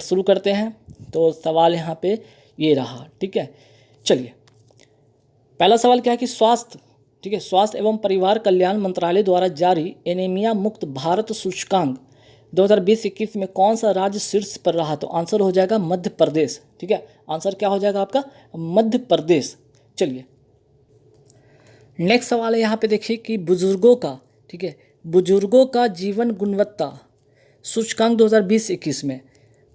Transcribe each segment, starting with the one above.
शुरू करते हैं। तो सवाल यहाँ पे ये रहा, ठीक है। चलिए, पहला सवाल क्या है कि स्वास्थ्य, ठीक है, स्वास्थ्य एवं परिवार कल्याण मंत्रालय द्वारा जारी एनीमिया मुक्त भारत सूचकांक 2020-21 में कौन सा राज्य शीर्ष पर रहा? तो आंसर हो जाएगा मध्य प्रदेश, ठीक है। आंसर क्या हो जाएगा आपका? मध्य प्रदेश। चलिए, नेक्स्ट सवाल है यहाँ पे देखिए कि बुजुर्गों का, ठीक है, बुजुर्गों का जीवन गुणवत्ता सूचकांक 2020-21 में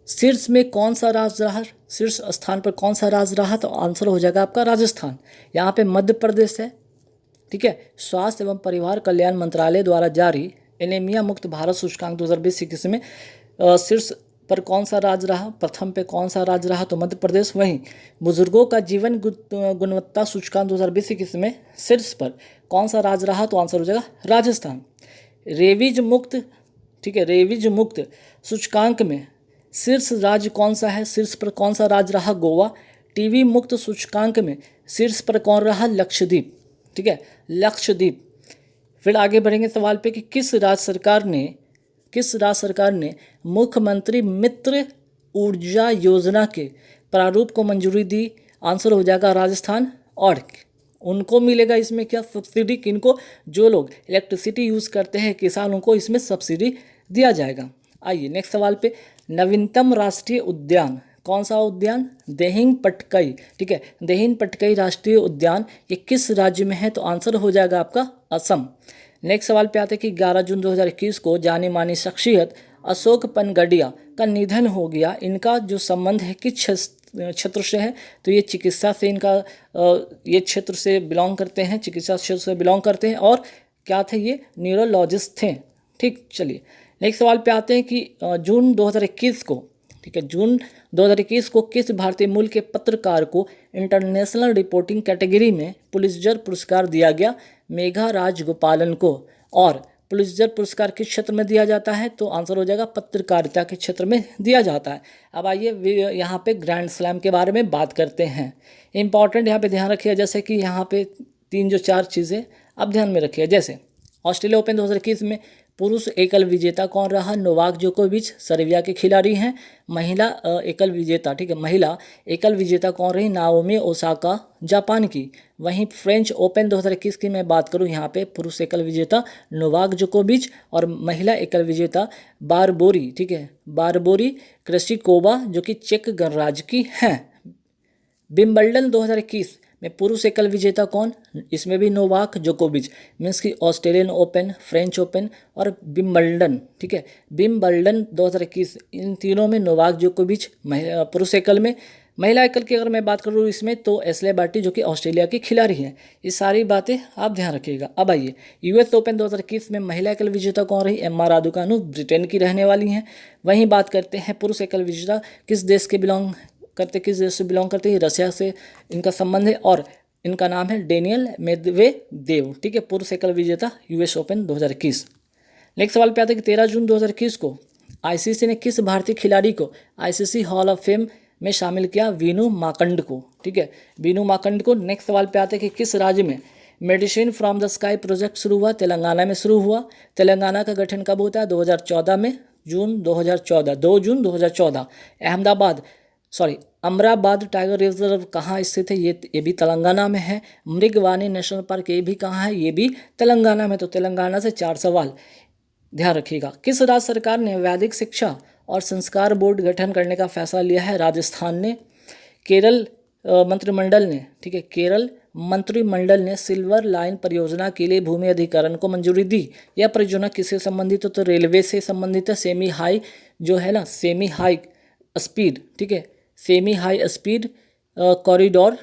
शीर्ष में कौन सा राज्य रहा? शीर्ष स्थान पर कौन सा राज्य रहा? तो आंसर हो जाएगा आपका राजस्थान। यहाँ पे मध्य प्रदेश है, ठीक है। स्वास्थ्य एवं परिवार कल्याण मंत्रालय द्वारा जारी एनीमिया मुक्त भारत सूचकांक 2020-21 में शीर्ष पर कौन सा राज्य रहा? प्रथम पे कौन सा राज्य रहा? तो मध्य प्रदेश। वहीं बुजुर्गों का जीवन गुणवत्ता सूचकांक 2020-21 में शीर्ष पर कौन सा राज्य रहा? तो आंसर हो जाएगा राजस्थान। रेबीज मुक्त, ठीक है, रेबीज मुक्त सूचकांक में शीर्ष राज्य कौन सा है? शीर्ष पर कौन सा राज्य रहा? गोवा। टीबी मुक्त सूचकांक में शीर्ष पर कौन रहा? लक्षद्वीप, ठीक है, लक्षद्वीप। फिर आगे बढ़ेंगे सवाल पे कि किस राज्य सरकार ने मुख्यमंत्री मित्र ऊर्जा योजना के प्रारूप को मंजूरी दी? आंसर हो जाएगा राजस्थान। और उनको मिलेगा इसमें क्या? सब्सिडी। किनको? जो लोग इलेक्ट्रिसिटी यूज़ करते हैं, किसानों को इसमें सब्सिडी दिया जाएगा। आइए नेक्स्ट सवाल पे, नवीनतम राष्ट्रीय उद्यान कौन सा उद्यान? दिहिंग पटकाई, ठीक है, दिहिंग पटकाई राष्ट्रीय उद्यान ये किस राज्य में है? तो आंसर हो जाएगा आपका असम। नेक्स्ट सवाल पे आते हैं कि 11 जून 2021 को जानी मानी शख्सियत अशोक पनगडिया का निधन हो गया। इनका जो संबंध है किस क्षेत्र से है? तो ये चिकित्सा से इनका ये क्षेत्र से बिलोंग करते हैं, चिकित्सा क्षेत्र से बिलोंग करते हैं। और क्या थे? ये न्यूरोलॉजिस्ट थे, ठीक। चलिए नेक्स्ट सवाल पे आते हैं कि जून 2021 को, ठीक है, जून 2021 को किस भारतीय मूल के पत्रकार को इंटरनेशनल रिपोर्टिंग कैटेगरी में पुलित्जर पुरस्कार दिया गया? मेघा राजगोपालन को। और पुलित्जर पुरस्कार किस क्षेत्र में दिया जाता है? तो आंसर हो जाएगा पत्रकारिता के क्षेत्र में दिया जाता है। अब आइए यहाँ पे ग्रैंड स्लैम के बारे में बात करते हैं। इंपॉर्टेंट यहाँ पे ध्यान रखिए, जैसे कि यहाँ पे 3-4 चीज़ें आप ध्यान में रखिए। जैसे ऑस्ट्रेलिया ओपन 2021 में पुरुष एकल विजेता कौन रहा? नोवाक जोकोविच सर्बिया के खिलाड़ी हैं। महिला एकल विजेता, ठीक है, महिला एकल विजेता कौन रही? नाओमी ओसाका जापान की। वहीं फ्रेंच ओपन 2021 की मैं बात करूं, यहाँ पे पुरुष एकल विजेता नोवाक जोकोविच और महिला एकल विजेता बारबोरी, ठीक है, बारबोरी क्रेस्टिकोवा जो कि चेक गणराज्य की हैं। विंबलडन 2021 में पुरुष एकल विजेता कौन? इसमें भी नोवाक जोकोविच, मीन्स कि ऑस्ट्रेलियन ओपन, फ्रेंच ओपन और विंबलडन, ठीक है, विंबलडन 2021 इन तीनों में नोवाक जोकोविच पुरुष एकल में। महिला एकल की अगर मैं बात करूँ इसमें तो एस्ले बार्टी जो कि ऑस्ट्रेलिया की खिलाड़ी हैं। ये सारी बातें आप ध्यान रखिएगा। अब आइए यूएस ओपन 2021 में महिला एकल विजेता कौन रही? एम्मा रादुकानु ब्रिटेन की रहने वाली हैं। वहीं बात करते हैं पुरुष एकल विजेता किस देश से बिलोंग करते हैं? रशिया से इनका संबंध है और इनका नाम है डेनियल मेदवेदेव, ठीक है, पुरुष एकल विजेता यूएस ओपन 2021। नेक्स्ट सवाल पे आता है कि 13 जून 2021 को आईसीसी ने किस भारतीय खिलाड़ी को आईसीसी हॉल ऑफ फेम में शामिल किया? वीनू माकंड को, ठीक है, वीनू माकंड को। नेक्स्ट सवाल पे आते हैं कि किस राज्य में medicine from the sky project शुरू हुआ? तेलंगाना में शुरू हुआ। तेलंगाना का गठन कब होता है? 2014 में, 2 जून 2014। अमराबाद टाइगर रिजर्व कहाँ स्थित है? ये भी तेलंगाना में है। मृगवानी नेशनल पार्क ये भी कहाँ है? ये भी तेलंगाना में। तो तेलंगाना से 4 सवाल ध्यान रखिएगा। किस राज्य सरकार ने वैदिक शिक्षा और संस्कार बोर्ड गठन करने का फैसला लिया है? राजस्थान ने। केरल मंत्रिमंडल ने, ठीक है, केरल मंत्रिमंडल ने सिल्वर लाइन परियोजना के लिए भूमि अधिग्रहण को मंजूरी दी। यह परियोजना किससे संबंधित है? तो रेलवे से संबंधित है। सेमी हाई जो है ना, सेमी हाई स्पीड, ठीक है, सेमी हाई स्पीड कॉरिडोर,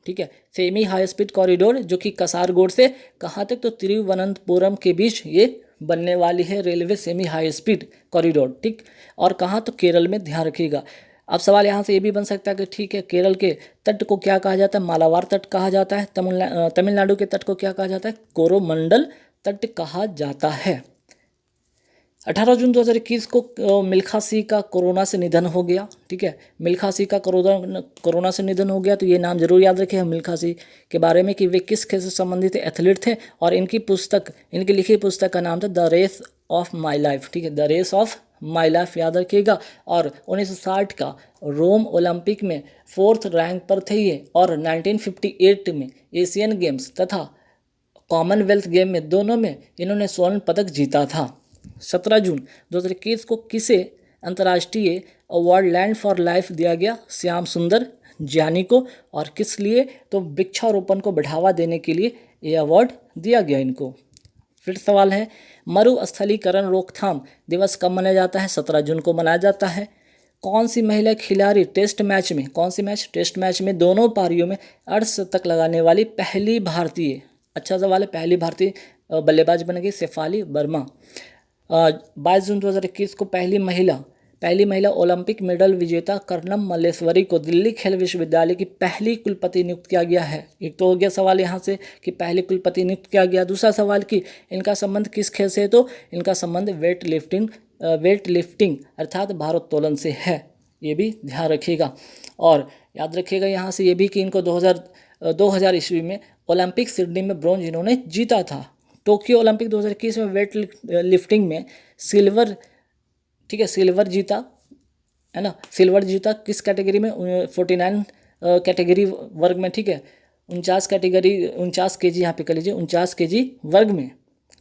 ठीक है, सेमी हाई स्पीड कॉरिडोर जो कि कसारगोड से कहाँ तक? तो तिरुवनंतपुरम के बीच ये बनने वाली है railway semi high speed corridor, ठीक। और कहाँ? तो केरल में, ध्यान रखिएगा। अब सवाल यहाँ से ये भी बन सकता है कि ठीक है, केरल के तट को क्या कहा जाता है? मालाबार तट कहा जाता है। तमिलनाडु के तट को क्या कहा जाता है? कोरोमंडल तट कहा जाता है। 18 जून 2021 को मिल्खा सिंह का कोरोना से निधन हो गया, ठीक है, मिल्खा सिंह का कोरोना से निधन हो गया। तो ये नाम जरूर याद रखिए मिल्खा सिंह के बारे में कि वे किस खेल से संबंधित एथलीट थे। और इनकी लिखी पुस्तक का नाम था the race of my life, ठीक है, the race of my life याद रखिएगा। और 1960 का रोम ओलंपिक में 4th रैंक पर थे ये, और 1958 में एशियन गेम्स तथा कॉमनवेल्थ गेम में दोनों में इन्होंने स्वर्ण पदक जीता था। 17 जून 2021 को किसे अंतर्राष्ट्रीय अवार्ड लैंड फॉर लाइफ दिया गया? श्याम सुंदर ज्ञानी को। और किस लिए? तो वृक्षारोपण को बढ़ावा देने के लिए ये अवार्ड दिया गया इनको। फिर सवाल है, मरुस्थलीकरण रोकथाम दिवस कब मनाया जाता है? 17 जून को मनाया जाता है। कौन सी महिला खिलाड़ी टेस्ट मैच में, कौन सी मैच टेस्ट मैच में दोनों पारियों में अर्धशतक लगाने वाली पहली भारतीय, अच्छा सवाल है, पहली भारतीय बल्लेबाज बन गई? शेफाली वर्मा। 22 जून 2021 को पहली महिला ओलंपिक मेडल विजेता कर्णम मल्लेश्वरी को दिल्ली खेल विश्वविद्यालय की पहली कुलपति नियुक्त किया गया है। एक तो हो गया सवाल यहाँ से कि पहली कुलपति नियुक्त किया गया। दूसरा सवाल कि इनका संबंध किस खेल से है? तो इनका संबंध वेट लिफ्टिंग अर्थात भारोत्तोलन से है, ये भी ध्यान रखिएगा। और याद रखिएगा यहाँ से ये भी कि इनको 2000 ईस्वी में ओलंपिक सिडनी में ब्रॉन्ज इन्होंने जीता था। टोक्यो ओलंपिक 2021 में वेट लिफ्टिंग में सिल्वर, ठीक है, सिल्वर जीता है ना, सिल्वर जीता किस कैटेगरी में? 49 कैटेगरी वर्ग में, ठीक है, 49 केजी, यहाँ पे कर लीजिए 49 केजी वर्ग में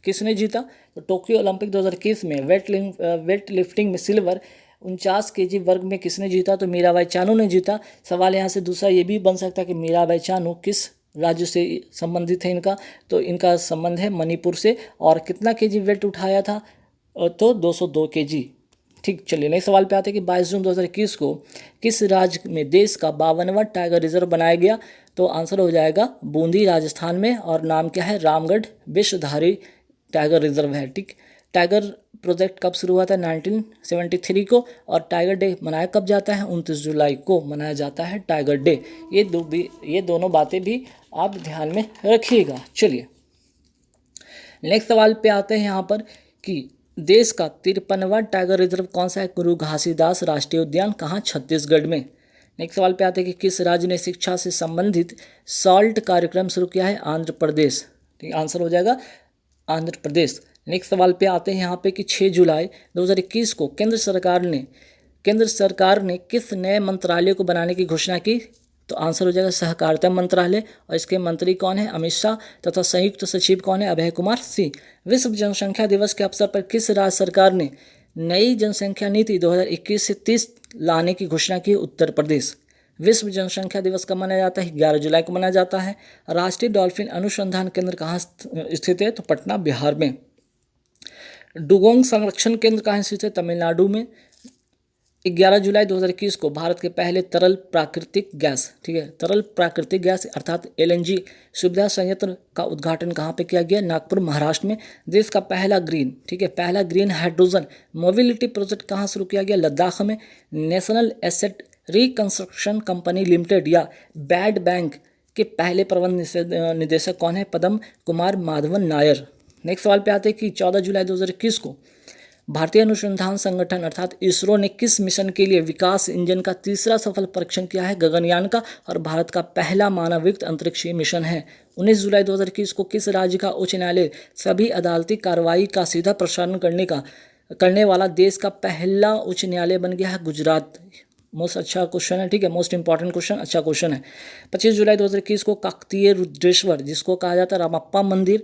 किसने जीता? तो टोक्यो ओलंपिक 2021 में वेट लिफ्टिंग में सिल्वर 49 केजी वर्ग में किसने जीता? तो मीराबाई चानू ने जीता। सवाल यहाँ से दूसरा ये भी बन सकता है कि मीराबाई चानू किस राज्य से संबंधित है इनका? तो इनका संबंध है मणिपुर से। और कितना केजी वेट उठाया था? तो 202 केजी। ठीक, चलिए नए सवाल पे आते हैं कि 22 जून 2021 को किस राज्य में देश का 52वां टाइगर रिजर्व बनाया गया? तो आंसर हो जाएगा बूंदी, राजस्थान में। और नाम क्या है? रामगढ़ विश्वधारी टाइगर रिजर्व है। ठीक, टाइगर प्रोजेक्ट कब शुरू हुआ था? 1973 को। और टाइगर डे मनाया कब जाता है? 29 जुलाई को मनाया जाता है टाइगर डे। ये दोनों बातें भी आप ध्यान में रखिएगा। चलिए नेक्स्ट सवाल पे आते हैं यहाँ पर कि देश का 53वां टाइगर रिजर्व कौन सा है? गुरु घासीदास राष्ट्रीय उद्यान, कहाँ? छत्तीसगढ़ में। नेक्स्ट सवाल पे आते हैं कि किस राज्य ने शिक्षा से संबंधित सॉल्ट कार्यक्रम शुरू किया है? आंध्र प्रदेश। ठीक, आंसर हो जाएगा आंध्र प्रदेश। नेक्स्ट सवाल पे आते हैं यहाँ पे कि 6 जुलाई 2021 को केंद्र सरकार ने किस नए मंत्रालय को बनाने की घोषणा की? तो आंसर हो जाएगा सहकारिता मंत्रालय। और इसके मंत्री कौन है? अमित शाह। तथा संयुक्त सचिव कौन है? अभय कुमार सिंह। विश्व जनसंख्या दिवस के अवसर पर किस राज्य सरकार ने नई जनसंख्या नीति 2021 से 30 लाने की घोषणा की? उत्तर प्रदेश। विश्व जनसंख्या दिवस कब मनाया जाता है? 11 जुलाई को मनाया जाता है। राष्ट्रीय डॉल्फिन अनुसंधान केंद्र कहाँ स्थित है? तो पटना, बिहार में। डुगोंग संरक्षण केंद्र कहाँ स्थित है? तमिलनाडु में। 11 जुलाई 2021 को भारत के पहले तरल प्राकृतिक गैस, ठीक है, तरल प्राकृतिक गैस अर्थात LNG सुविधा संयंत्र का उद्घाटन कहाँ पे किया गया? नागपुर, महाराष्ट्र में। देश का पहला ग्रीन, ठीक है, पहला ग्रीन हाइड्रोजन मोबिलिटी प्रोजेक्ट कहाँ शुरू किया गया? लद्दाख में। National asset reconstruction company limited या बैड बैंक के पहले प्रबंध निदेशक कौन है? पद्म कुमार माधवन नायर। नेक्स्ट सवाल पे आते हैं कि 14 जुलाई 2021 को भारतीय अनुसंधान संगठन अर्थात इसरो ने किस मिशन के लिए विकास इंजन का तीसरा सफल परीक्षण किया है? गगनयान का। और भारत का पहला मानवयुक्त अंतरिक्षीय मिशन है। 19 जुलाई 2021 को किस राज्य का उच्च न्यायालय सभी अदालती कार्रवाई का सीधा प्रसारण करने वाला देश का पहला उच्च न्यायालय बन गया है? गुजरात। मोस्ट अच्छा क्वेश्चन है, ठीक है, मोस्ट इंपॉर्टेंट क्वेश्चन, अच्छा क्वेश्चन है। 25 जुलाई 2021 को काकतीय रुद्रेश्वर, जिसको कहा जाता है रामप्पा मंदिर,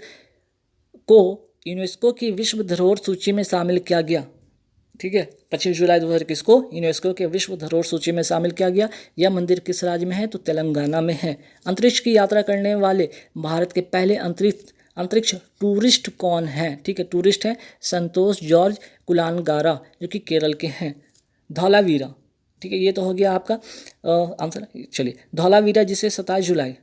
को यूनेस्को की विश्व धरोहर सूची में शामिल किया गया। ठीक है, 25 जुलाई 2021 को यूनेस्को के विश्व धरोहर सूची में शामिल किया गया। यह मंदिर किस राज्य में है? तो तेलंगाना में है। अंतरिक्ष की यात्रा करने वाले भारत के पहले अंतरिक्ष टूरिस्ट कौन है? ठीक है, टूरिस्ट है संतोष जॉर्ज कुलानगारा, जो कि केरल के हैं। धौलावीरा, ठीक है, ये तो हो गया आपका आंसर। चलिए, धौलावीरा जिसे 27 जुलाई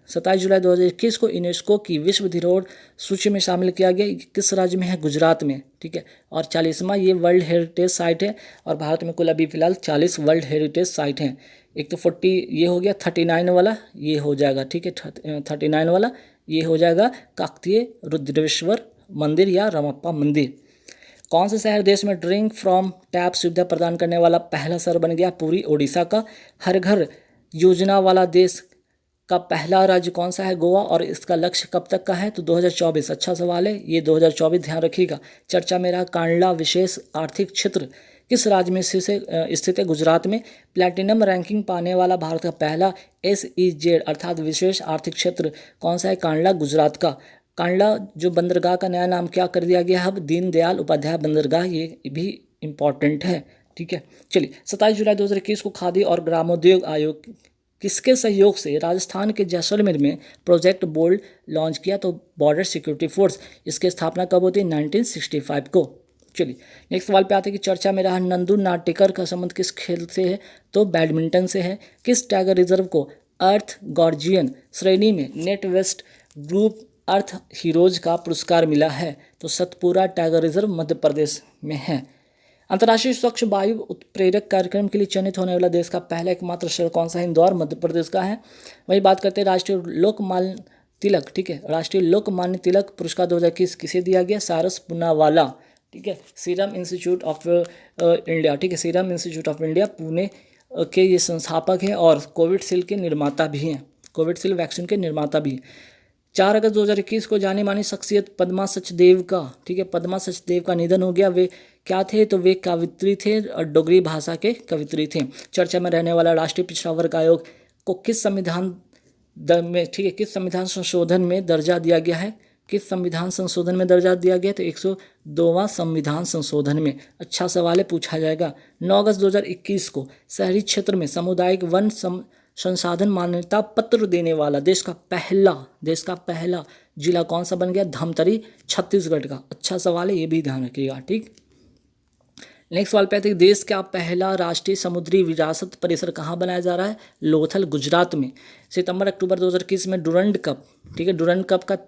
2021 को यूनेस्को की विश्व धरोहर सूची में शामिल किया गया, किस राज्य में है? गुजरात में। ठीक है, और 40वां ये वर्ल्ड हेरिटेज साइट है। और भारत में कुल अभी फिलहाल 40 वर्ल्ड हेरिटेज साइट हैं। एक तो 40 ये हो गया, 39 वाला ये हो जाएगा, ठीक है, 39 वाला ये हो जाएगा काकतीय रुद्रेश्वर मंदिर या रामप्पा मंदिर। कौन से शहर देश में ड्रिंक फ्रॉम टैप सुविधा प्रदान करने वाला पहला शहर बन गया? पुरी, ओडिशा का। हर घर योजना वाला देश का पहला राज्य कौन सा है? गोवा। और इसका लक्ष्य कब तक का है? तो 2024। अच्छा सवाल है ये, 2024 ध्यान रखिएगा। चर्चा में रहा कांडला विशेष आर्थिक क्षेत्र किस राज्य में स्थित है? गुजरात में। प्लैटिनम रैंकिंग पाने वाला भारत का पहला SEZ अर्थात विशेष आर्थिक क्षेत्र कौन सा है? कांडला, गुजरात का। कांडला जो बंदरगाह का नया नाम क्या कर दिया गया है अब? दीनदयाल उपाध्याय बंदरगाह, ये भी इम्पॉर्टेंट है। ठीक है, चलिए 27 जुलाई 2021 को खादी और ग्रामोद्योग आयोग किसके सहयोग से राजस्थान के जैसलमेर में प्रोजेक्ट बोल्ड लॉन्च किया? तो बॉर्डर सिक्योरिटी फोर्स। इसकी स्थापना कब होती है? 1965 को। चलिए नेक्स्ट सवाल पे आते हैं कि चर्चा में रहा नंदू नाटेकर का संबंध किस खेल से है? तो बैडमिंटन से है। किस टाइगर रिजर्व को अर्थ गार्जियन श्रेणी में नेट वेस्ट ग्रुप अर्थ हीरोज का पुरस्कार मिला है? तो सतपुरा टाइगर रिजर्व मध्य प्रदेश में है। अंतर्राष्ट्रीय स्वच्छ वायु उत्प्रेरक कार्यक्रम के लिए चयनित होने वाला देश का पहला एकमात्र शहर कौन सा है? इंदौर, मध्य प्रदेश का है। वही बात करते हैं राष्ट्रीय लोकमान्य तिलक। ठीक है, राष्ट्रीय लोकमान्य तिलक पुरस्कार 2021 किसे दिया गया? सारस पूनावाला। ठीक है, सीरम इंस्टीट्यूट ऑफ इंडिया। ठीक है, serum institute of India Pune के ये संस्थापक हैं और कोविडशील्ड के निर्माता भी हैं, कोविडशील्ड वैक्सीन के निर्माता भी हैं। 4 अगस्त 2021 को जानी मानी शख्सियत पद्मा सचदेव का, ठीक है, पद्मा सचदेव का निधन हो गया। वे क्या थे? तो वे कवित्री थे और डोगरी भाषा के कवित्री थे। चर्चा में रहने वाला राष्ट्रीय पिछड़ा वर्ग आयोग को किस संविधान में, ठीक है, किस संविधान संशोधन में दर्जा दिया गया है? किस संविधान संशोधन में दर्जा दिया गया? तो 102वां संविधान संशोधन में। अच्छा सवाल है, पूछा जाएगा। 9 अगस्त 2021 को शहरी क्षेत्र में सामुदायिक वन संसाधन मान्यता पत्र देने वाला देश का पहला जिला कौन सा बन गया? धमतरी, छत्तीसगढ़ का। अच्छा सवाल है, ये भी ध्यान रखिएगा। ठीक, नेक्स्ट सवाल पे आते हैं देश का पहला राष्ट्रीय समुद्री विरासत परिसर कहाँ बनाया जा रहा है? लोथल, गुजरात में। सितंबर अक्टूबर 2021 में डुरंड कप, ठीक है, डुरंड कप का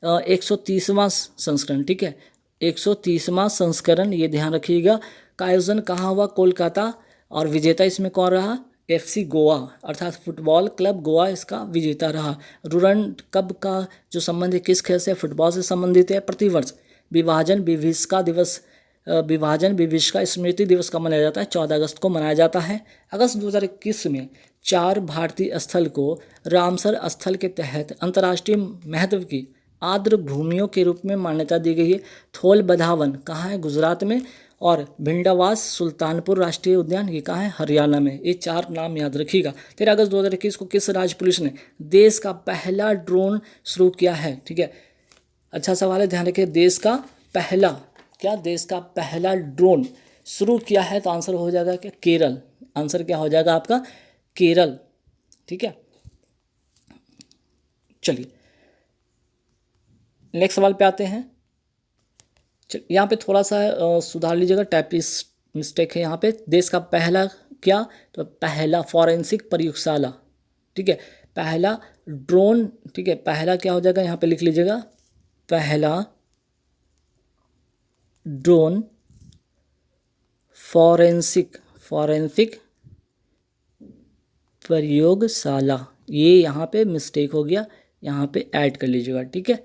130वां संस्करण, ठीक है, 130वां संस्करण, ये ध्यान रखिएगा, का आयोजन कहाँ हुआ? कोलकाता। और विजेता इसमें कौन रहा? FC गोवा अर्थात फुटबॉल क्लब गोवा इसका विजेता रहा। डुरंड कप का जो संबंध है किस खेल से? फुटबॉल से संबंधित है। प्रतिवर्ष विभाजन विभीषिका स्मृति दिवस का मनाया जाता है? 14 अगस्त को मनाया जाता है। अगस्त 2021 में 4 भारतीय स्थल को रामसर स्थल के तहत अंतर्राष्ट्रीय महत्व की आर्द्र भूमियों के रूप में मान्यता दी गई है। थोल बधावन कहाँ है? गुजरात में। और भिंडावास सुल्तानपुर राष्ट्रीय उद्यान ये कहाँ है? हरियाणा में। ये 4 नाम याद रखिएगा। 13 अगस्त 2021 को किस राज्य पुलिस ने देश का पहला ड्रोन शुरू किया है? ठीक है, अच्छा सवाल है, ध्यान रखिए। देश का पहला ड्रोन शुरू किया है? तो आंसर हो जाएगा क्या? केरल। आंसर क्या हो जाएगा आपका? केरल। ठीक है, चलिए नेक्स्ट सवाल पे आते हैं। यहाँ पे थोड़ा सा सुधार लीजिएगा, टाइपिस्ट मिस्टेक है यहाँ पे। देश का पहला क्या? तो पहला फॉरेंसिक प्रयोगशाला, ठीक है, पहला ड्रोन, ठीक है, पहला क्या हो जाएगा? यहाँ पे लिख लीजिएगा, पहला ड्रोन फॉरेंसिक प्रयोगशाला। ये यहाँ पे मिस्टेक हो गया, यहाँ पे ऐड कर लीजिएगा। ठीक है,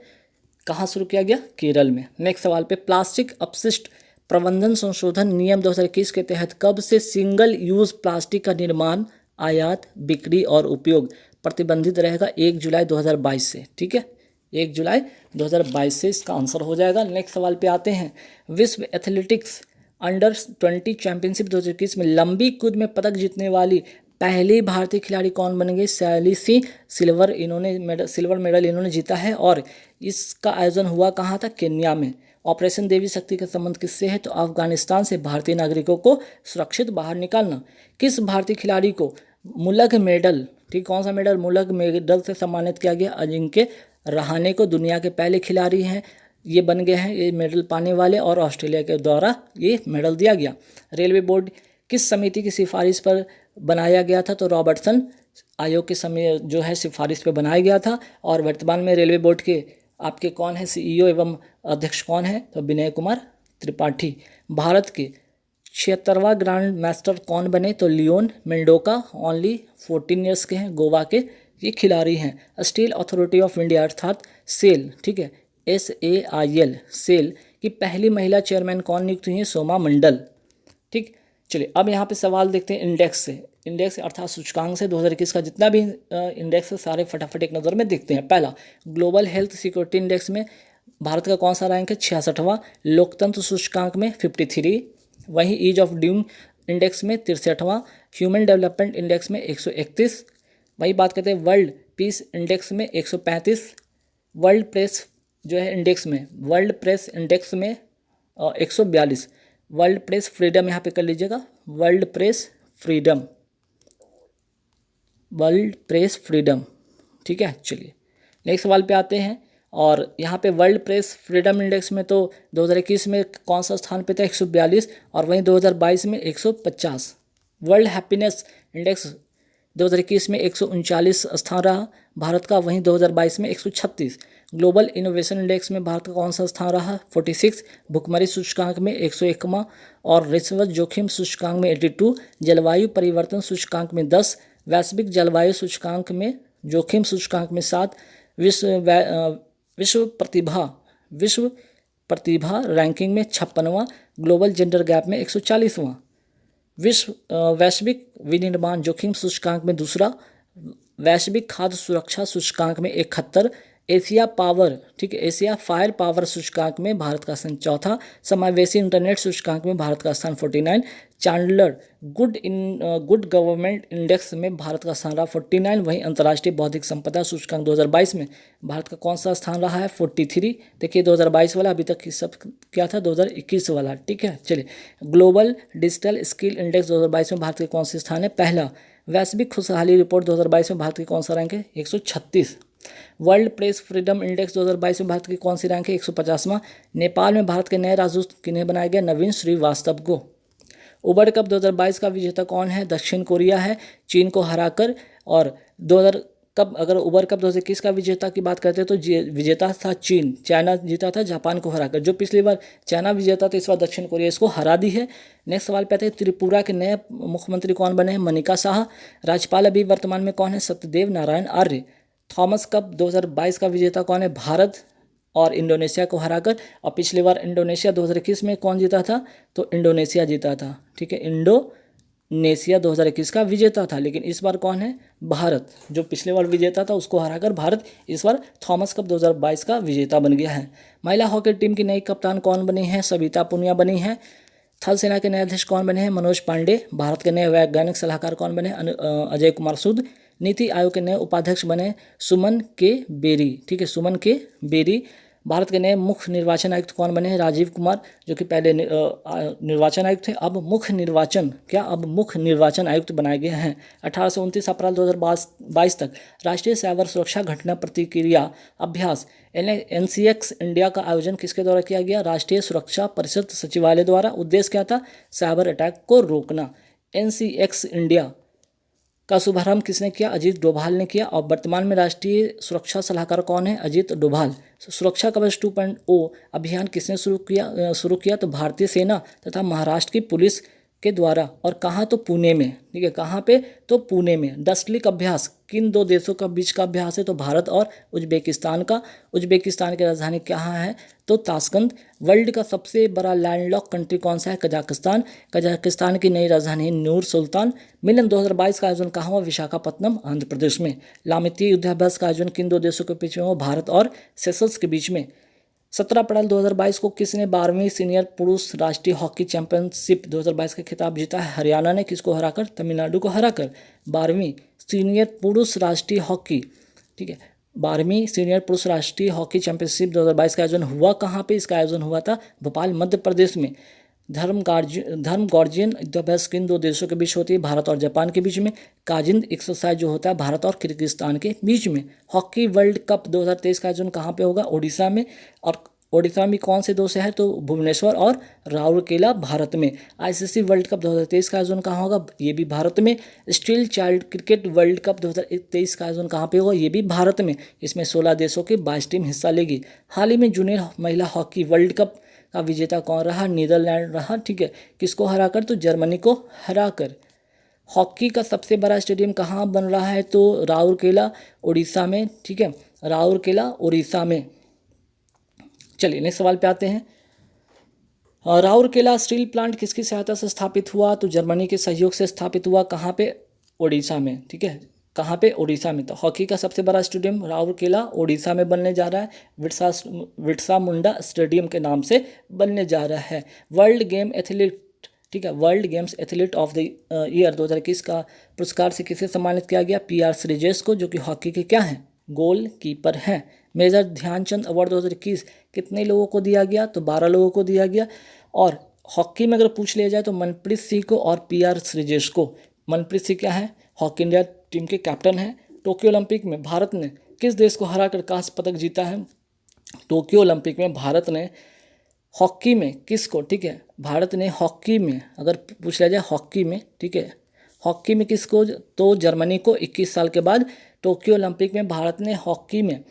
कहाँ शुरू किया गया? केरल में। नेक्स्ट सवाल पे प्लास्टिक अपशिष्ट प्रबंधन संशोधन नियम 2021 के तहत कब से सिंगल यूज प्लास्टिक का निर्माण, आयात, बिक्री और उपयोग प्रतिबंधित रहेगा? 1 जुलाई 2022 से। ठीक है, 1 जुलाई 2022 से इसका आंसर हो जाएगा। नेक्स्ट सवाल पे आते हैं। विश्व एथलेटिक्स अंडर-20 चैंपियनशिप 2021 में लंबी कूद में पदक जीतने वाली पहली भारतीय खिलाड़ी कौन बन गई? शैली सिंह। सिल्वर मेडल इन्होंने जीता है और इसका आयोजन हुआ कहाँ था? केन्या में। ऑपरेशन देवी शक्ति का संबंध किससे है? तो अफगानिस्तान से भारतीय नागरिकों को सुरक्षित बाहर निकालना। किस भारतीय खिलाड़ी को मुलग मेडल, ठीक, कौन सा मेडल? मुलग मेडल से सम्मानित किया गया? अजिंक्य रहाणे को दुनिया के पहले खिलाड़ी हैं, ये बन गए हैं ये मेडल पाने वाले, और ऑस्ट्रेलिया के द्वारा ये मेडल दिया गया। रेलवे बोर्ड किस समिति की सिफारिश पर बनाया गया था? तो रॉबर्टसन आयोग के समय जो है सिफारिश पे बनाया गया था। और वर्तमान में रेलवे बोर्ड के आपके कौन है CEO एवं अध्यक्ष कौन है? तो विनय कुमार त्रिपाठी। भारत के 76वां ग्रैंड मास्टर कौन बने? तो लियोन मेंडोका, ओनली 14 ईयर्स के हैं, गोवा के ये खिलाड़ी हैं। स्टील अथॉरिटी ऑफ इंडिया अर्थात सेल, ठीक है, SAIL, सेल की पहली महिला चेयरमैन कौन नियुक्त हुई है? सोमा मंडल। ठीक, चलिए अब यहाँ पे सवाल देखते हैं इंडेक्स से। इंडेक्स अर्थात सूचकांक से 2021 का जितना भी इंडेक्स है सारे फटाफट एक नज़र में देखते हैं। पहला ग्लोबल हेल्थ सिक्योरिटी इंडेक्स में भारत का कौन सा रैंक है? 66वां। लोकतंत्र सूचकांक में 53। वहीं ईज ऑफ डूइंग इंडेक्स में 63वां, ह्यूमन डेवलपमेंट इंडेक्स में 131। वही बात करते हैं वर्ल्ड पीस इंडेक्स में 135, वर्ल्ड प्रेस जो है इंडेक्स में, वर्ल्ड प्रेस इंडेक्स में 142, वर्ल्ड प्रेस फ्रीडम यहाँ पे कर लीजिएगा, world press freedom, world press freedom. ठीक है, चलिए नेक्स्ट सवाल पे आते हैं। और यहाँ पे वर्ल्ड प्रेस फ्रीडम इंडेक्स में तो 2021 में कौन सा स्थान पे था, 142, और वहीं 2022 में 150। वर्ल्ड हैप्पीनेस इंडेक्स 2021 में 139 स्थान रहा भारत का, वहीं 2022 में 136। ग्लोबल इनोवेशन इंडेक्स में भारत का कौन सा स्थान रहा, 46। भुखमरी सूचकांक में 101वां, और रिश्वत जोखिम सूचकांक में 82। जलवायु परिवर्तन सूचकांक में 10, वैश्विक जलवायु सूचकांक में जोखिम सूचकांक में 7, विश्व प्रतिभा रैंकिंग में 56वां, ग्लोबल जेंडर गैप में 140वां, वैश्विक विनिर्माण जोखिम सूचकांक में दूसरा, वैश्विक खाद्य सुरक्षा सूचकांक में 71, एशिया पावर, ठीक है, एशिया फायर पावर सूचकांक में भारत का स्थान चौथा, समावेशी इंटरनेट सूचकांक में भारत का स्थान 49, चांडलर गुड गवर्नमेंट इंडेक्स में भारत का स्थान रहा 49। वहीं अंतर्राष्ट्रीय बौद्धिक संपदा सूचकांक 2022 में भारत का कौन सा स्थान रहा है, 43। देखिए 2022 वाला, अभी तक सब क्या था 2021 वाला। ठीक है, चलिए ग्लोबल डिजिटल स्किल इंडेक्स 2022 में भारत के कौन से स्थान है, पहला। वैश्विक खुशहाली रिपोर्ट 2022 में भारत की कौन सा रैंक है, 136। वर्ल्ड प्रेस फ्रीडम इंडेक्स 2022 में भारत की कौन सी रैंक है, 150वां। नेपाल में भारत के नए राजदूत किन्हें बनाया गया, नवीन श्रीवास्तव को। उबर कप 2022 का विजेता कौन है, दक्षिण कोरिया है, चीन को हराकर। और 2000 कब अगर उबर कप 2021 का विजेता की बात करते हैं तो विजेता था चीन, चाइना जीता था जापान को हराकर। जो पिछली बार चाइना विजेता तो इस बार दक्षिण कोरिया इसको हरा दी है। नेक्स्ट सवाल पे आते हैं, त्रिपुरा के नए मुख्यमंत्री कौन बने हैं, मनिका शाह। राज्यपाल अभी वर्तमान में कौन है, सत्यदेव नारायण आर्य। थॉमस कप 2022 का विजेता कौन है, भारत और इंडोनेशिया को हराकर। और पिछली बार इंडोनेशिया 2021 में कौन जीता था, तो इंडोनेशिया जीता था। ठीक है, इंडोनेशिया 2021 का विजेता था, लेकिन इस बार कौन है, भारत। जो पिछले बार विजेता था उसको हराकर भारत इस बार थॉमस कप 2022 का विजेता बन गया है। महिला हॉकी टीम की नई कप्तान कौन बनी है, सविता पुनिया बनी है। थल सेना के नए अध्यक्ष कौन बने हैं, मनोज पांडे। भारत के नए वैज्ञानिक सलाहकार कौन बने, अजय कुमार सूद। नीति आयोग के नए उपाध्यक्ष बने सुमन के बेरी। ठीक है, सुमन के बेरी। भारत के नए मुख्य निर्वाचन आयुक्त कौन बने हैं, राजीव कुमार, जो कि पहले निर्वाचन आयुक्त थे, अब मुख्य निर्वाचन आयुक्त बनाए गए हैं। 1829 अप्रैल 2022 तक राष्ट्रीय साइबर सुरक्षा घटना प्रतिक्रिया अभ्यास NCX इंडिया का आयोजन किसके द्वारा किया गया, राष्ट्रीय सुरक्षा परिषद सचिवालय द्वारा। उद्देश्य क्या था, साइबर अटैक को रोकना। NCX इंडिया का शुभारंभ किसने किया, अजीत डोभाल ने किया। और वर्तमान में राष्ट्रीय सुरक्षा सलाहकार कौन है, अजीत डोभाल। सुरक्षा कवच 2.0 अभियान किसने शुरू किया, तो भारतीय सेना तथा महाराष्ट्र की पुलिस के द्वारा। और कहाँ, तो पुणे में। ठीक है, कहाँ पे, तो पुणे में। डस्टलिक अभ्यास किन दो देशों का बीच का अभ्यास है, तो भारत और उज्बेकिस्तान का। उज्बेकिस्तान की राजधानी कहाँ है, तो ताशकंद। वर्ल्ड का सबसे बड़ा लैंडलॉक कंट्री कौन सा है, कजाकिस्तान। कजाकिस्तान की नई राजधानी नूर सुल्तान। मिलन 2022 का आयोजन कहाँ हुआ, विशाखापत्तनम आंध्र प्रदेश में। लामितीय युद्धाभ्यास का आयोजन किन दो देशों के बीच में हुआ, भारत और सेशल्स के बीच में। 17 अप्रैल 2022 को किसने 12वीं सीनियर पुरुष राष्ट्रीय हॉकी चैंपियनशिप 2022 का खिताब जीता है, हरियाणा ने। किसको हराकर, तमिलनाडु को हराकर। 12वीं सीनियर पुरुष राष्ट्रीय हॉकी, ठीक है, 12वीं सीनियर पुरुष राष्ट्रीय हॉकी चैंपियनशिप 2022 का आयोजन हुआ कहाँ पे, इसका आयोजन हुआ था भोपाल मध्य प्रदेश में। धर्म गार्जियन युद्धाभ्यास किन दो देशों के बीच होती है, भारत और जापान के बीच में। काजिंद एक्सरसाइज जो होता है भारत और किर्गिस्तान के बीच में। हॉकी वर्ल्ड कप 2023 का आयोजन कहाँ पे होगा, ओडिशा में। और ओडिशा में कौन से दो शहर, तो भुवनेश्वर और राउरकेला भारत में। ICC वर्ल्ड कप 2023 का आयोजन कहाँ होगा, ये भी भारत में। Steel child cricket world cup 2023 का आयोजन कहाँ पे होगा, ये भी भारत में। इसमें 16 देशों की 22 टीम हिस्सा लेगी। हाल ही में जूनियर महिला हॉकी वर्ल्ड कप का विजेता कौन रहा, नीदरलैंड रहा। ठीक है, किसको हराकर, तो जर्मनी को हराकर। हॉकी का सबसे बड़ा स्टेडियम कहाँ बन रहा है, तो राउरकेला उड़ीसा में। ठीक है, राउरकेला उड़ीसा में। चलिए नेक्स्ट सवाल पे आते हैं। राउरकेला स्टील प्लांट किसकी सहायता से स्थापित हुआ, तो जर्मनी के सहयोग से स्थापित हुआ। कहाँ पे, उड़ीसा में। ठीक है, कहाँ पे, उड़ीसा में। तो हॉकी का सबसे बड़ा स्टेडियम राउरकेला उड़ीसा में बनने जा रहा है, बिरसा मुंडा स्टेडियम के नाम से बनने जा रहा है। वर्ल्ड गेम एथलीट ठीक है। World games athlete of the year 2021 का पुरस्कार से किसे सम्मानित किया गया? PR श्रीजेश को, जो कि हॉकी के क्या हैं? गोल कीपर हैं। मेजर ध्यानचंद अवार्ड 2021 कितने लोगों को दिया गया? तो 12 लोगों को दिया गया। और हॉकी में अगर पूछ लिया जाए तो मनप्रीत सिंह को और PR श्रीजेश को। मनप्रीत सिंह क्या है? हॉकी इंडिया टीम के कैप्टन हैं। टोक्यो ओलंपिक में भारत ने किस देश को हराकर कांस्य पदक जीता है? टोक्यो ओलंपिक में भारत ने हॉकी में किसको, ठीक है, भारत ने हॉकी में अगर पूछ लिया जाए हॉकी में, ठीक है, हॉकी में किसको? तो जर्मनी को 21 साल के बाद टोक्यो ओलंपिक में भारत ने हॉकी में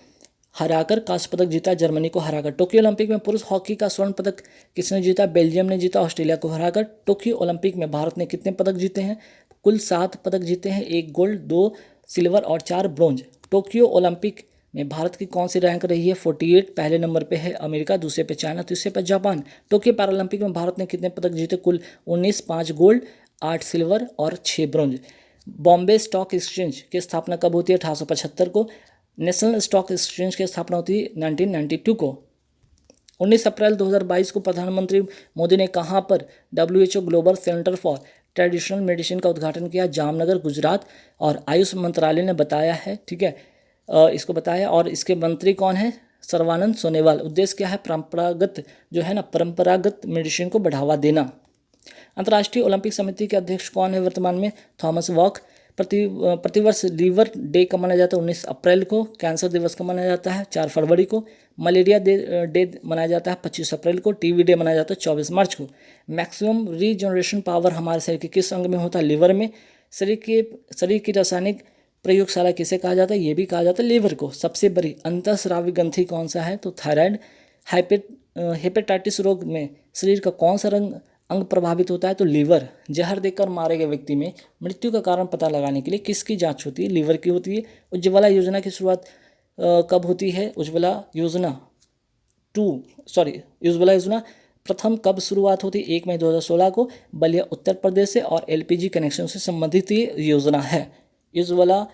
हराकर कांस्य पदक जीता, जर्मनी को हराकर। टोक्यो ओलंपिक में पुरुष हॉकी का स्वर्ण पदक किसने जीता? बेल्जियम ने जीता, ऑस्ट्रेलिया को हराकर। टोक्यो ओलंपिक में भारत ने कितने पदक जीते हैं? कुल 7 पदक जीते हैं, 1 गोल्ड, 2 सिल्वर और 4 ब्रॉन्ज। टोक्यो ओलंपिक में भारत की कौन सी रैंक रही है? 48। पहले नंबर पे है अमेरिका, दूसरे पे चाइना, तीसरे पे जापान। टोक्यो पैरालंपिक में भारत ने कितने पदक जीते? कुल 19, 5 गोल्ड, 8 सिल्वर और 6 ब्रॉन्ज। बॉम्बे स्टॉक एक्सचेंज की स्थापना कब होती है? 1875 को। नेशनल स्टॉक एक्सचेंज की स्थापना होती है 1992 को। 19 अप्रैल 2022 को प्रधानमंत्री मोदी ने कहाँ पर WHO global centre for traditional medicine का उद्घाटन किया? जामनगर, गुजरात। और आयुष मंत्रालय ने बताया है, ठीक है, इसको बताया। और इसके मंत्री कौन है? सर्वानंद सोनोवाल। उद्देश्य क्या है? परंपरागत जो है ना, परंपरागत मेडिसिन को बढ़ावा देना। अंतर्राष्ट्रीय ओलंपिक समिति के अध्यक्ष कौन है वर्तमान में? Thomas walk. प्रतिवर्ष लीवर डे कब मनाया जाता है? 19 अप्रैल को। कैंसर दिवस कब मनाया जाता है? 4 फरवरी को। मलेरिया डे मनाया जाता है 25 अप्रैल को। टीबी डे मनाया जाता है 24 मार्च को। मैक्सिमम रीजनरेशन पावर हमारे शरीर के किस अंग में होता है? लीवर में। शरीर की रासायनिक प्रयोगशाला किसे कहा जाता है? ये भी कहा जाता है लीवर को। सबसे बड़ी अंतःस्रावी ग्रंथि कौन सा है? तो थायराइड। हेपेटाइटिस रोग में शरीर का कौन सा अंग प्रभावित होता है? तो लीवर। जहर देकर मारे गए व्यक्ति में मृत्यु का कारण पता लगाने के लिए किसकी जांच होती है? लीवर की होती है। उज्ज्वला योजना की शुरुआत कब होती है? उज्ज्वला योजना प्रथम कब शुरुआत होती है? 1 मई 2016 को। बलिया उत्तर प्रदेश से। और LPG कनेक्शन से संबंधित ये योजना है। उज्ज्वला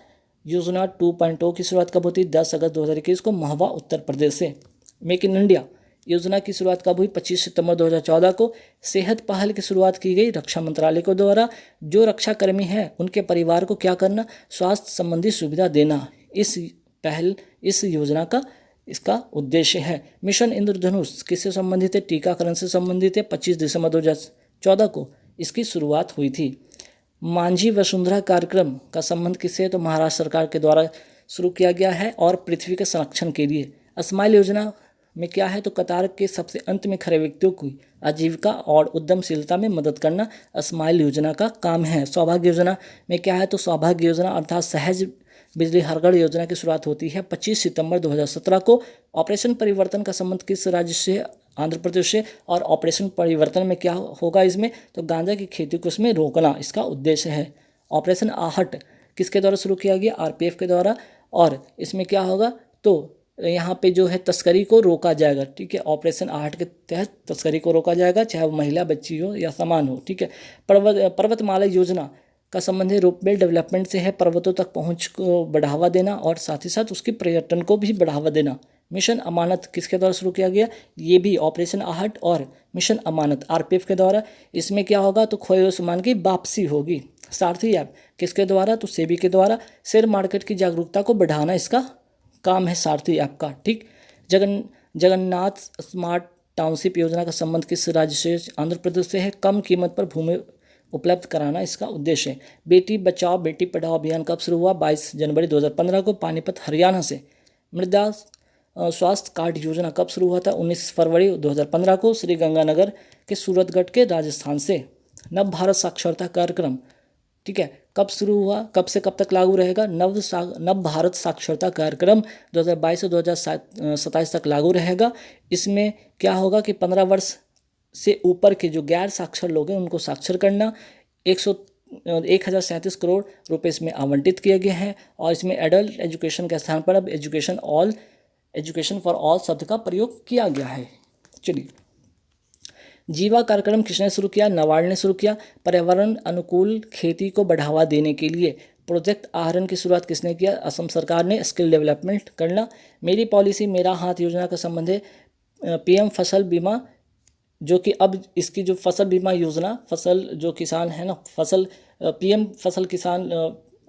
योजना 2.0 की शुरुआत कब होती है? 10 अगस्त 2021 को, महोबा उत्तर प्रदेश से। मेक इन इंडिया योजना की शुरुआत कब हुई? 25 सितंबर 2014 को। सेहत पहल की शुरुआत की गई रक्षा मंत्रालय के द्वारा। जो रक्षा कर्मी हैं उनके परिवार को क्या करना? स्वास्थ्य संबंधी सुविधा देना। इस योजना का इसका उद्देश्य है। मिशन इंद्रधनुष किससे संबंधित है? टीकाकरण से संबंधित है। 25 दिसंबर 2014 को इसकी शुरुआत हुई थी। मांझी वसुंधरा कार्यक्रम का संबंध किससे है? तो महाराष्ट्र सरकार के द्वारा शुरू किया गया है और पृथ्वी के संरक्षण के लिए। स्माइल योजना में क्या है? तो कतार के सबसे अंत में खड़े व्यक्तियों की आजीविका और उद्यमशीलता में मदद करना स्माइल योजना का काम है। सौभाग्य योजना में क्या है? तो सौभाग्य योजना अर्थात सहज बिजली हर घर योजना की शुरुआत होती है 25 सितंबर 2017 को। ऑपरेशन परिवर्तन का संबंध किस राज्य से? आंध्र प्रदेश से। और ऑपरेशन परिवर्तन में क्या होगा इसमें? तो गांजा की खेती को इसमें रोकना इसका उद्देश्य है। ऑपरेशन आहट किसके द्वारा शुरू किया गया? RPF के द्वारा। और इसमें क्या होगा? तो यहाँ पे जो है तस्करी को रोका जाएगा, ठीक है। ऑपरेशन आहट के तहत तस्करी को रोका जाएगा, चाहे वो महिला, बच्ची हो या सामान हो, ठीक है। पर्वतमाला योजना का संबंध रोपवे डेवलपमेंट से है। पर्वतों तक पहुँच को बढ़ावा देना और साथ ही साथ उसके पर्यटन को भी बढ़ावा देना। मिशन अमानत किसके द्वारा शुरू किया गया? ये भी ऑपरेशन आहट और मिशन अमानत RPF के द्वारा। इसमें क्या होगा? तो खोए हुए सामान की वापसी होगी। सारथी ऐप किसके द्वारा? तो सेबी के द्वारा। शेयर मार्केट की जागरूकता को बढ़ाना इसका काम है सारथी ऐप का, ठीक। जगन्नाथ स्मार्ट टाउनशिप योजना का संबंध किस राज्य से? आंध्र प्रदेश से है। कम कीमत पर भूमि उपलब्ध कराना इसका उद्देश्य है। बेटी बचाओ बेटी पढ़ाओ अभियान कब शुरू हुआ? 22 जनवरी 2015 को, पानीपत हरियाणा से। मृदा स्वास्थ्य कार्ड योजना कब शुरू हुआ था? 19 फरवरी 2015 को, श्री गंगानगर के सूरतगढ़ के राजस्थान से। नव भारत साक्षरता कार्यक्रम, ठीक है, कब शुरू हुआ? कब से कब तक लागू रहेगा? नव भारत साक्षरता कार्यक्रम 2022 से 2027 तक लागू रहेगा। इसमें क्या होगा कि 15 वर्ष से ऊपर के जो गैर साक्षर लोग हैं उनको साक्षर करना। 1037 करोड़ रुपए इसमें आवंटित किए गए हैं। और इसमें एडल्ट एजुकेशन के स्थान पर अब एजुकेशन फॉर ऑल शब्द का प्रयोग किया गया है। चलिए, जीवा कार्यक्रम किसने शुरू किया? नाबार्ड ने शुरू किया। पर्यावरण अनुकूल खेती को बढ़ावा देने के लिए प्रोजेक्ट आहरण की शुरुआत किसने किया? असम सरकार ने। स्किल डेवलपमेंट करना। मेरी पॉलिसी मेरा हाथ योजना का संबंध है PM फसल बीमा जो कि अब इसकी जो फसल बीमा योजना, फसल जो किसान है ना, फसल पीएम फसल किसान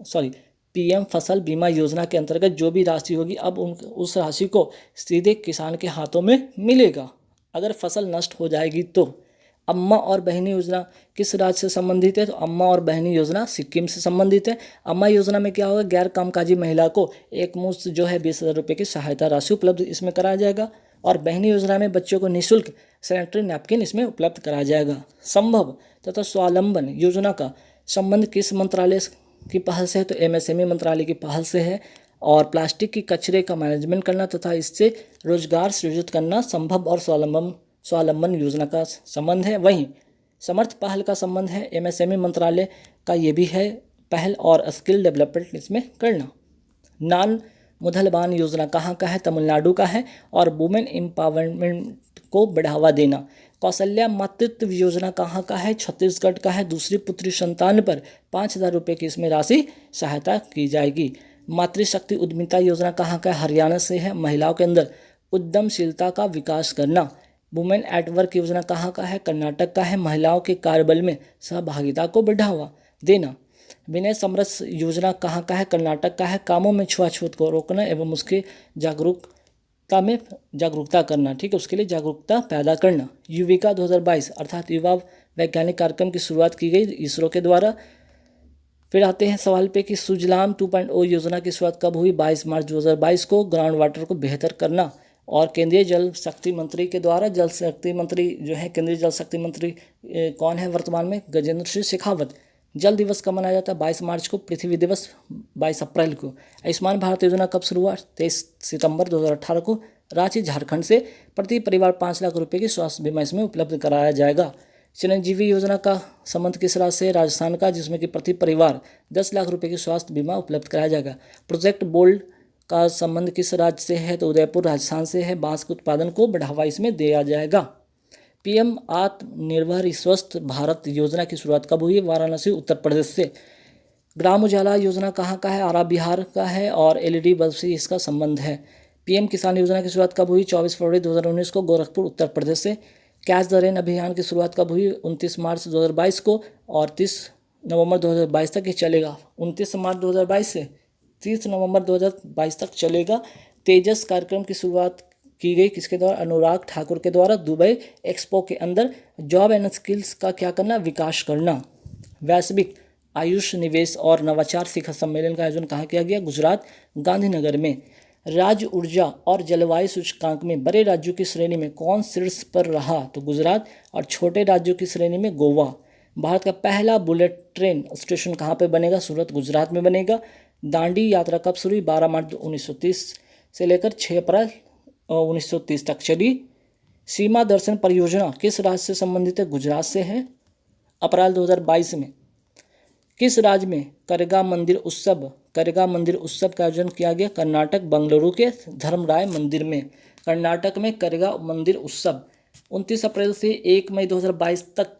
सॉरी पीएम फसल बीमा योजना के अंतर्गत जो भी राशि होगी अब उस राशि को सीधे किसान के हाथों में मिलेगा अगर फसल नष्ट हो जाएगी तो। अम्मा और बहनी योजना किस राज्य से संबंधित है? तो अम्मा और बहनी योजना सिक्किम से संबंधित है। अम्मा योजना में क्या होगा? गैर कामकाजी महिला को एक मुश्त जो है 20,000 रुपये की सहायता राशि उपलब्ध इसमें कराया जाएगा। और बहनी योजना में बच्चों को निःशुल्क सैनिटरी नैपकिन इसमें उपलब्ध कराया जाएगा। संभव तथा स्वावलंबन योजना का संबंध किस मंत्रालय की पहल से है? तो एमएसएमई मंत्रालय की पहल से है। और प्लास्टिक की कचरे का मैनेजमेंट करना तथा इससे रोजगार सृजित करना संभव और स्वावलंबन योजना का संबंध है। वहीं समर्थ पहल का संबंध है एमएसएमई मंत्रालय का, ये भी है पहल, और स्किल डेवलपमेंट इसमें करना। नान मुदलबान योजना कहाँ का है? तमिलनाडु का है। और वुमेन एम्पावरमेंट को बढ़ावा देना। कौशल्या मातृत्व योजना कहाँ का है? छत्तीसगढ़ का है। दूसरी पुत्री संतान पर 5,000 रुपये की इसमें राशि सहायता की जाएगी। मातृशक्ति उद्यमिता योजना कहाँ का है? हरियाणा से है। महिलाओं के अंदर उद्यमशीलता का विकास करना। वुमेन एट वर्क योजना कहाँ का है? कर्नाटक का है। महिलाओं के कार्यबल में सहभागिता को बढ़ावा देना। विनय समरस योजना कहाँ का है? कर्नाटक का है। कामों में छुआछूत को रोकना एवं उसके जागरूकता करना, ठीक है, उसके लिए जागरूकता पैदा करना। युविका 2022 अर्थात युवा वैज्ञानिक कार्यक्रम की शुरुआत की गई इसरो के द्वारा। फिर आते हैं सवाल पे कि सुजलाम 2.0 योजना की शुरुआत कब हुई? 22 मार्च 2022 को। ग्राउंड वाटर को बेहतर करना और केंद्रीय जल शक्ति मंत्री के द्वारा, जल शक्ति मंत्री जो है केंद्रीय जल शक्ति मंत्री कौन है वर्तमान में? गजेंद्र सिंह शेखावत। जल दिवस कब मनाया जाता है? 22 मार्च को। पृथ्वी दिवस 22 अप्रैल को। आयुष्मान भारत योजना कब शुरू हुआ? 23 सितंबर 2018 को। रांची झारखंड से प्रति परिवार 5 लाख रुपए की स्वास्थ्य बीमा इसमें उपलब्ध कराया जाएगा। चिरंजीवी योजना का संबंध किस राज्य से? राजस्थान का, जिसमें कि प्रति परिवार 10 लाख रुपए की स्वास्थ्य बीमा उपलब्ध कराया जाएगा। प्रोजेक्ट बोल्ड का संबंध किस राज्य से है? तो उदयपुर राजस्थान से है। बांस के उत्पादन को बढ़ावा इसमें दिया जाएगा। पीएम आत्मनिर्भर स्वस्थ भारत योजना की शुरुआत कब हुई? वाराणसी उत्तर प्रदेश से। ग्राम उजाला योजना कहाँ का है? आरा बिहार का है। और एलईडी बल्ब से इसका संबंध है। पीएम किसान योजना की शुरुआत कब हुई? 24 फरवरी 2019 को, गोरखपुर उत्तर प्रदेश से। कैच द रेन अभियान की शुरुआत कब हुई? 29 मार्च 2022 को और 30 नवंबर 2022 तक ये चलेगा। 29 मार्च 2022 से 30 नवंबर 2022 तक चलेगा। तेजस कार्यक्रम की शुरुआत की गई किसके द्वारा? अनुराग ठाकुर के द्वारा। दुबई एक्सपो के अंदर जॉब एंड स्किल्स का क्या करना? विकास करना। वैश्विक आयुष निवेश और नवाचार शिखर सम्मेलन का आयोजन कहाँ किया गया? गुजरात, गांधीनगर में। राज्य ऊर्जा और जलवायु सूचकांक में बड़े राज्यों की श्रेणी में कौन शीर्ष पर रहा? तो गुजरात। और छोटे राज्यों की श्रेणी में गोवा। भारत का पहला बुलेट ट्रेन स्टेशन कहाँ पर बनेगा? सूरत, गुजरात में बनेगा। दांडी यात्रा कब शुरू हुई? 12 मार्च 1930 से लेकर 6 अप्रैल 1930 तक चली। सीमा दर्शन परियोजना किस राज्य से संबंधित है? गुजरात से है। अप्रैल 2022 में किस राज्य में करगा मंदिर उत्सव का आयोजन किया गया? कर्नाटक, बंगलुरु के धर्मराय मंदिर में। कर्नाटक में करगा मंदिर उत्सव 29 अप्रैल से 1 मई 2022 तक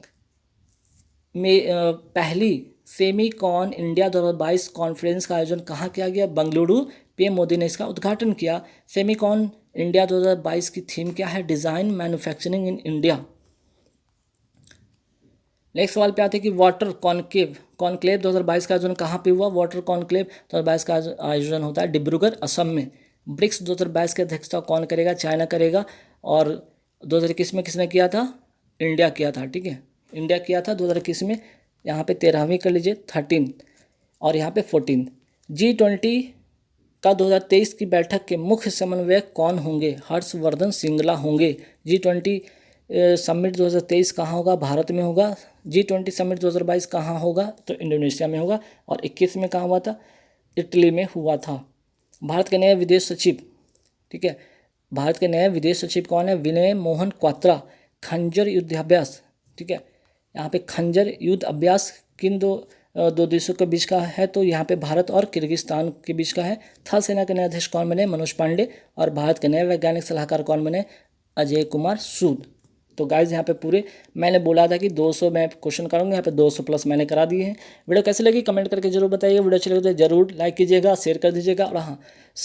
में पहली सेमीकॉन इंडिया 2022 कॉन्फ्रेंस का आयोजन कहाँ किया गया? बेंगलुरु। पीएम मोदी ने इसका उद्घाटन किया। सेमीकॉन इंडिया 2022 की थीम क्या है? Design manufacturing in India. Next सवाल पे आते हैं कि वाटर कॉन्क्लेव 2022 का आयोजन कहाँ पे हुआ? वाटर कॉन्क्लेव 2022 का आयोजन होता है डिब्रूगढ़, असम में। ब्रिक्स 2022 की अध्यक्षता कौन करेगा? चाइना करेगा। और 2021 में किसने किया था? इंडिया किया था, ठीक है, इंडिया किया था 2021 में। यहाँ पे 13वीं कर लीजिए, 13 और यहाँ पे 14। G20 का 2023 की बैठक के मुख्य समन्वयक कौन होंगे? हर्षवर्धन श्रृंगला होंगे। G20 समिट 2023 कहाँ होगा? भारत में होगा। G20 समिट 2022 कहाँ होगा? तो इंडोनेशिया में होगा। और 21 में कहाँ हुआ था? इटली में हुआ था। भारत के नए विदेश सचिव, ठीक है, भारत के नए विदेश सचिव कौन है? विनय मोहन क्वात्रा। खंजर युद्ध अभ्यास, ठीक है, यहाँ पे खंजर युद्ध अभ्यास किन दो देशों के बीच का है? तो यहाँ पे भारत और किर्गिस्तान के बीच का है। थल सेना के नए अध्यक्ष कौन बने? मनोज पांडे। और भारत के नए वैज्ञानिक सलाहकार कौन बने? अजय कुमार सूद। तो गाइज यहाँ पे पूरे मैंने बोला था कि 200 मैं क्वेश्चन करूँगा, यहाँ पे 200 प्लस मैंने करा दिए हैं। वीडियो कैसे लगी कमेंट करके जरूर बताइए। वीडियो अच्छी लगे तो जरूर लाइक कीजिएगा, शेयर कर दीजिएगा। और हाँ,